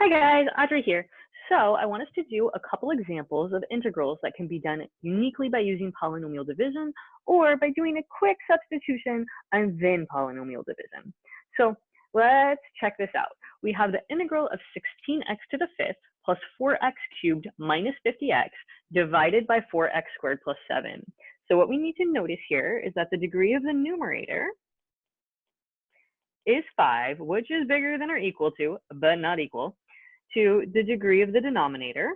Hi guys, Audrey here. So I want us to do a couple examples of integrals that can be done uniquely by using polynomial division or by doing a quick substitution and then polynomial division. So let's check this out. We have the integral of 16x to the fifth plus 4x cubed minus 50x divided by 4x squared plus 7. So what we need to notice here is that the degree of the numerator is 5, which is bigger than or equal to, but not equal, to the degree of the denominator,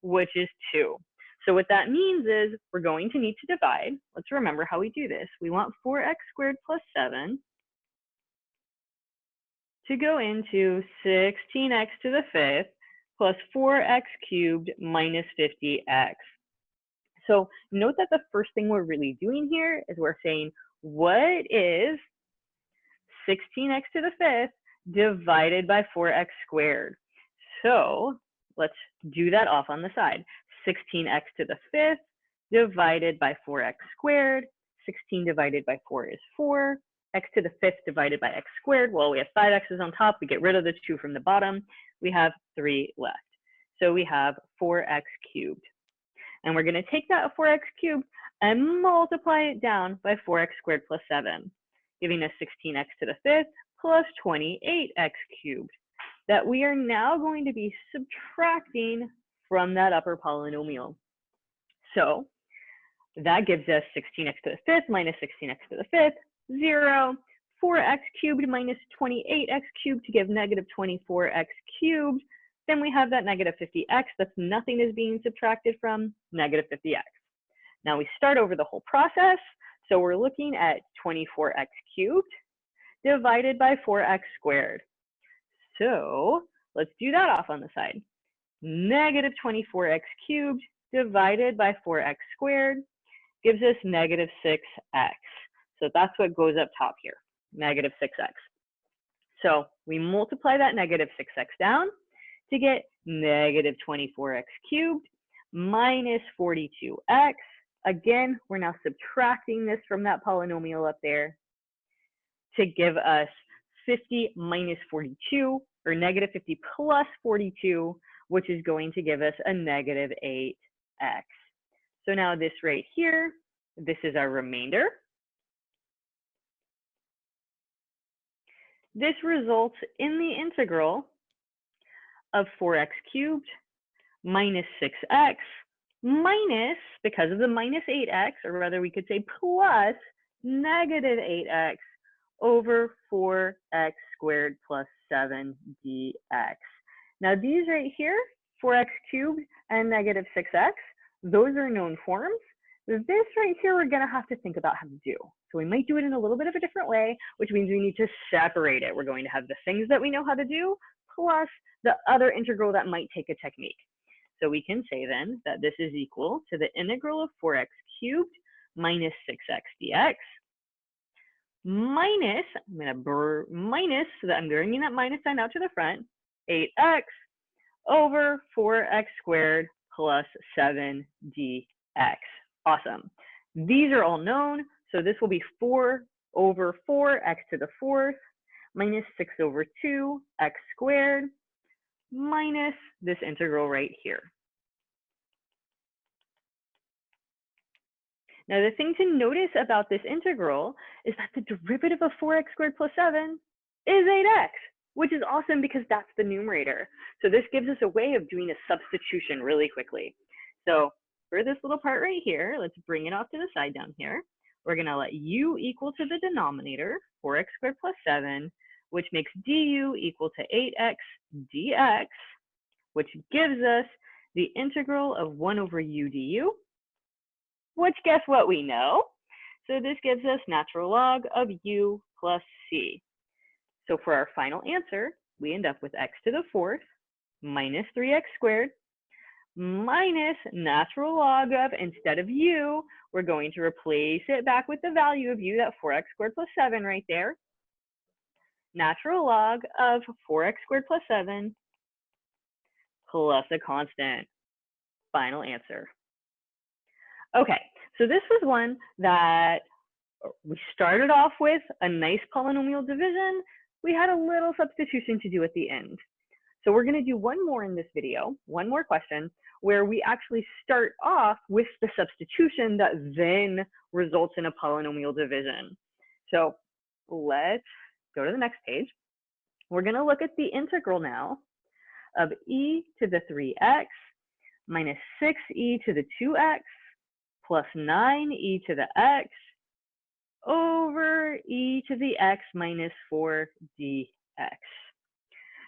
which is 2. So what that means is we're going to need to divide. Let's remember how we do this. We want 4x squared plus 7 to go into 16x to the fifth plus 4x cubed minus 50x. So note that the first thing we're really doing here is we're saying, what is 16x to the fifth divided by 4x squared? So let's do that off on the side. 16x to the fifth divided by 4x squared. 16 divided by 4 is 4. X to the fifth divided by x squared. Well, we have 5 x's on top. We get rid of the 2 from the bottom. We have 3 left. So we have 4x cubed. And we're going to take that 4x cubed and multiply it down by 4x squared plus 7, giving us 16x to the fifth plus 28x cubed that we are now going to be subtracting from that upper polynomial. So that gives us 16x to the fifth minus 16x to the fifth, 0. 4x cubed minus 28x cubed to give negative 24x cubed. Then we have that negative 50x. That's nothing is being subtracted from, negative 50x. Now we start over the whole process. So we're looking at 24x cubed divided by 4x squared. So let's do that off on the side. Negative 24x cubed divided by 4x squared gives us negative 6x. So that's what goes up top here, negative 6x. So we multiply that negative 6x down to get negative 24x cubed minus 42x. Again, we're now subtracting this from that polynomial up there to give us 50 minus 42, or negative 50 plus 42, which is going to give us a negative 8x. So now this right here, this is our remainder. This results in the integral of 4x cubed minus 6x minus, because of the minus 8x, or rather we could say plus negative 8x over 4x squared plus 7 dx. Now these right here, 4x cubed and negative 6x, those are known forms. This right here, we're going to have to think about how to do. So we might do it in a little bit of a different way, which means we need to separate it. We're going to have the things that we know how to do, plus the other integral that might take a technique. So we can say then that this is equal to the integral of 4x cubed minus 6x dx minus, minus, so that I'm bringing that minus sign out to the front, 8x over 4x squared plus 7 dx. Awesome. These are all known. So this will be 4 over 4x to the fourth minus 6 over 2 x squared minus this integral right here. Now the thing to notice about this integral is that the derivative of 4x squared plus 7 is 8x, which is awesome because that's the numerator. So this gives us a way of doing a substitution really quickly. So for this little part right here, let's bring it off to the side down here. We're going to let u equal to the denominator, 4x squared plus 7, which makes du equal to 8x dx, which gives us the integral of 1 over u du, which guess what we know? So this gives us natural log of u plus c. So for our final answer, we end up with x to the fourth minus 3x squared minus natural log of, instead of u, we're going to replace it back with the value of u, that 4x squared plus 7 right there. Natural log of 4x squared plus 7 plus a constant. Final answer. Okay, so this was one that we started off with a nice polynomial division, we had a little substitution to do at the end. So we're going to do one more in this video, one more question, where we actually start off with the substitution that then results in a polynomial division. So let's go to the next page. We're going to look at the integral now of e to the 3x minus 6e to the 2x plus 9e to the x over e to the x minus 4 dx.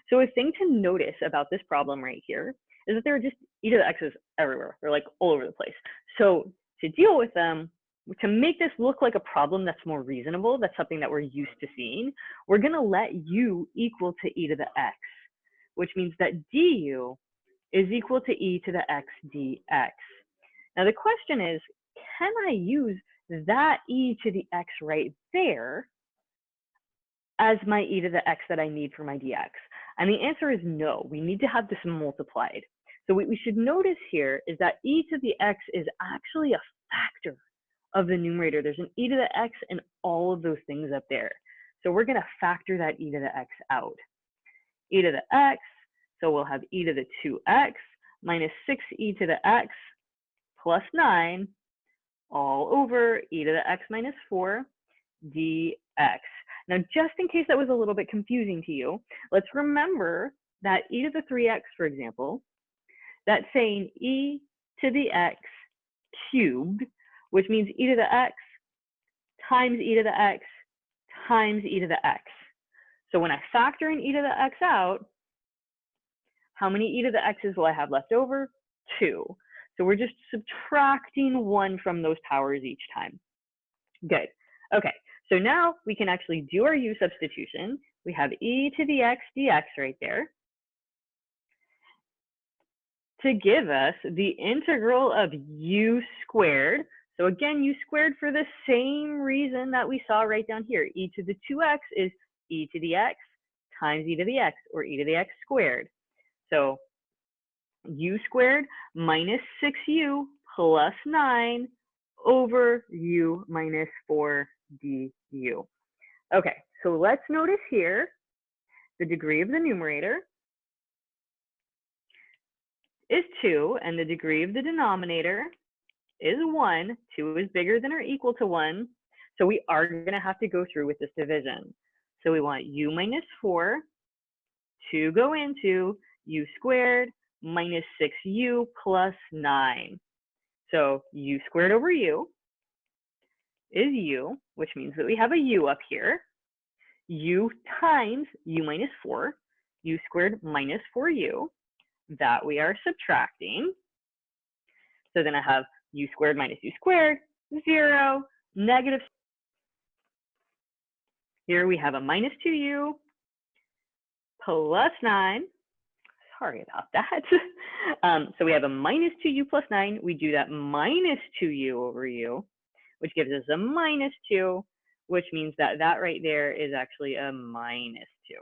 So a thing to notice about this problem right here is that there are just e to the x's everywhere. They're like all over the place. So to deal with them, to make this look like a problem that's more reasonable, that's something that we're used to seeing, we're going to let u equal to e to the x, which means that du is equal to e to the x dx. Now the question is, can I use that e to the x right there as my e to the x that I need for my dx? And the answer is no. We need to have this multiplied. So what we should notice here is that e to the x is actually a factor of the numerator. There's an e to the x and all of those things up there. So we're going to factor that e to the x out. E to the x, so we'll have e to the 2x minus 6e to the x plus 9 all over e to the x minus 4 dx. Now, just in case that was a little bit confusing to you, let's remember that e to the 3x, for example, that's saying e to the x cubed, which means e to the x times e to the x times e to the x. So when I factor in e to the x out, how many e to the x's will I have left over? 2. So we're just subtracting 1 from those powers each time. Good. Okay, so now we can actually do our u substitution. We have e to the x dx right there to give us the integral of u squared. So again, u squared for the same reason that we saw right down here. E to the 2x is e to the x times e to the x, or e to the x squared. So u squared minus 6u plus 9 over u minus 4 du. Okay, so let's notice here the degree of the numerator is 2, and the degree of the denominator is 1. 2 is bigger than or equal to 1. So we are going to have to go through with this division. So we want u minus 4 to go into u squared minus 6u plus 9. So u squared over u is u, which means that we have a u up here. U times u minus 4, u squared minus 4u, that we are subtracting. So then I have u squared minus u squared, 0, negative. Here we have a minus 2u plus 9. Sorry about that. So we have a minus 2u plus 9. We do that minus 2u over u, which gives us a minus 2, which means that that right there is actually a minus 2.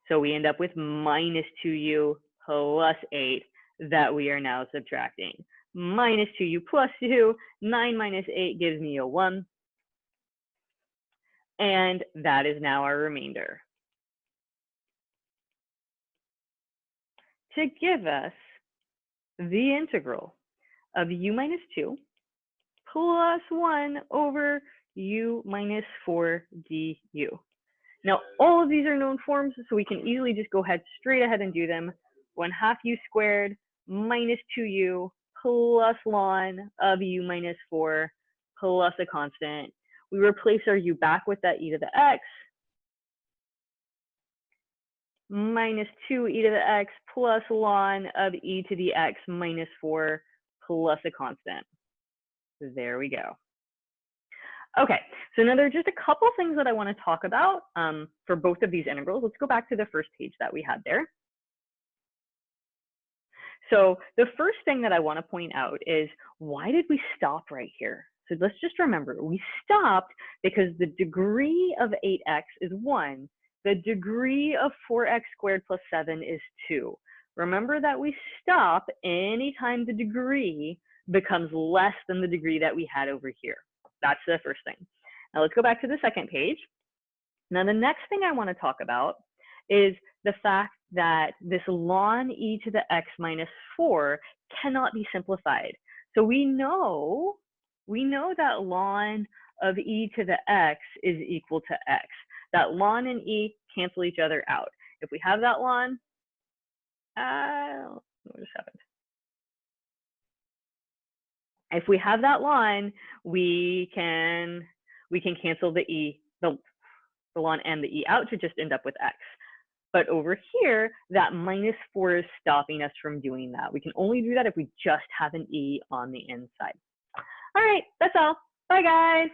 So we end up with minus 2u plus 8 that we are now subtracting. Minus 2u plus 2, 9 minus 8 gives me a 1. And that is now our remainder. To give us the integral of u minus 2 plus 1 over u minus 4 du. Now, all of these are known forms, so we can easily just go straight ahead and do them. 1/2 u squared minus 2u plus ln of u minus 4 plus a constant. We replace our u back with that e to the x, minus 2 e to the x plus ln of e to the x minus 4 plus a constant. There we go. Okay, so now there are just a couple things that I want to talk about for both of these integrals. Let's go back to the first page that we had there. So the first thing that I want to point out is, why did we stop right here? So let's just remember, we stopped because the degree of 8x is 1. The degree of 4x squared plus 7 is 2. Remember that we stop anytime the degree becomes less than the degree that we had over here. That's the first thing. Now let's go back to the second page. Now the next thing I want to talk about is the fact that this ln e to the x minus 4 cannot be simplified. So we know that ln of e to the x is equal to x. That ln and e cancel each other out. If we have that ln, what just happened? If we have that ln, we can cancel the e, the ln and the e out to just end up with x. But over here, that minus 4 is stopping us from doing that. We can only do that if we just have an e on the inside. All right, that's all. Bye, guys.